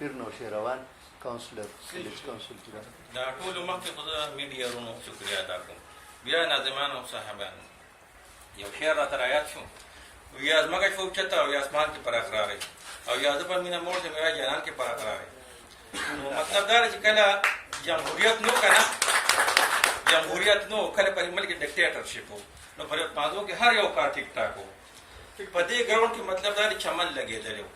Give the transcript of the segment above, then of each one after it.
پیر نوشیروان کاونسلر ویلیج کاونسل کې دا ټول مخکې خو د میډیاونو شکریه ادا کوم. بیا ناظمانو او صاحبانو یو شعر راته رایاد شو، وی ځمکه شو اوچته او یا اسمان کې پراخ راغی او یا زه په مینه موړ شم یا جانان کې پراخ راغی. نو مطلب دا دی چې کله جمهوریت نو که نه جمهوریت نو کله په ملک ډکټیټرشپ و نو په مازو کې هر یو کار ټیک ټاک و. په دې ګراونډ کې مطلب دا دی چمن لګېدلی و،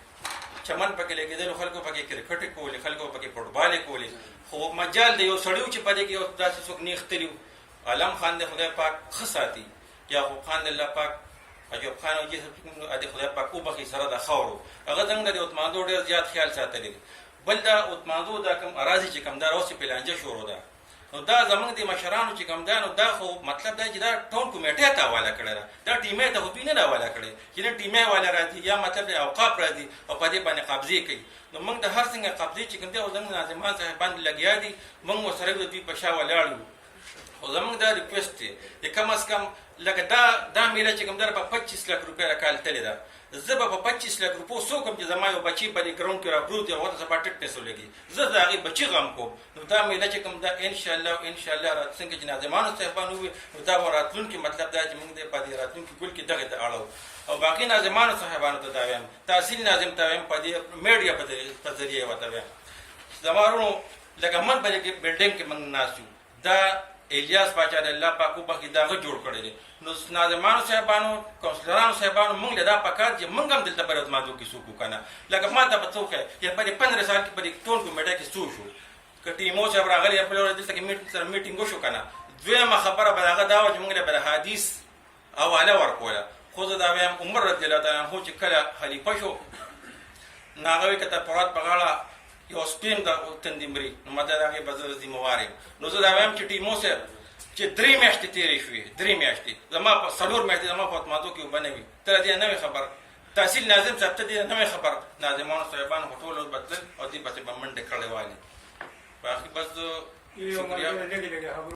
چمن پکې لګېدلی، خلکو پکې کرکټ کولې، خلکو پکې فټبال کولې، خو مجال د یو سړي و چې په دې کې یو داسې څوک نیختلي و. علم خان د خدای پاک ښه ساتي، یعقوب خان د الله پاک، ایوب خان او د خدای پاک وبخښي سره د خاورو، هغه زموږ د عثمانزو ډېر زیات خیال ساتلی دی. بل دا عثمانزو دا کوم اراضي چې کوم دا اوس یې پلانجه شروع ده، نو دا زموږ د مشرانو چې کوم دا نو دا خو مطلب دا چې دا ټول کمیټې ته حواله کړې ده، دا ټیمې ته خو دوی نه ده حواله کړې چې نه ټیمې والا راځي یا مطلب د اوقاف راځي او په دې باندې قبضې کوي. نو موږ د هر څنګه قبضې چې کوم دی او زموږ ناظمان صاحبان لګیا دي، موږ ورسره د دوی په شا ولاړ یو. خو زموږ دا ریکویسټ دی چې کم از کم لکه دا میله چې کوم ده په 25 لک روپۍ راکال تلې ده، زه به په 25 لک روپو څوک هم چې زما یو بچي په دې ګراونډ کې راپروت دی او ورته سبا ټیټ پیسو لګي، زه د هغې بچي غم کوم. نو دا میله چې کوم ده انشاءالله څنګه چې ناظمانو صاحبان ووي نو دا به راتلونکي مطلب دا چې موږ د په دې راتلونکي ګل کې دغې ته اړو. او باقي ناظمانو صاحبانو ته دا وایم، تحصیل ناظم ته وایم، په دې میډیا په ذریعه ورته وایم، زما ورونو لکه من په دې بلډینګ کې موږ ناست یو، دا الیاس باچا د الله پاک وبخښي دا هغه جوړ کړی دی. نو ناظمانو صاحبانو کونسلرانو صاحبانو موږ له دا پکار چې موږ هم دلته په رزمادو کې څوک وکړو که نه، لکه ما ته به څه وښایي چې په دې 15 سال کې په دې ټول کمیټه کې څه وشو، که ټیمو صاحب راغلی یا بلې ورځ دلته کې سره میټینګ وشو که نه. دویمه خبره به د هغه دا وه چې موږ له به د حدیث حواله ورکوله. خو زه دا وایم عمر رضی الله تعالی عنه چې کله خلیفه شو نو هغه وایي که ته پرات په غاړه یو سپین د تندې مري نو ما ته د هغې به زه ذمهوار یم. نو زه دا وایم چې ټیمو صاحب چې 3 میاشتې تېرې شوې، 3 میاشتې زما په 4 میاشتې زما په اتمادو کې اوبه نه وي، ته له دې نه وې خبر، تحصیل ناظم صاحب ته دې نه وې خبر، ناظمانو صاحبانو خو ټول اوس به تلل او دې پسې به منډې کړې والې. باقي بس شکریه.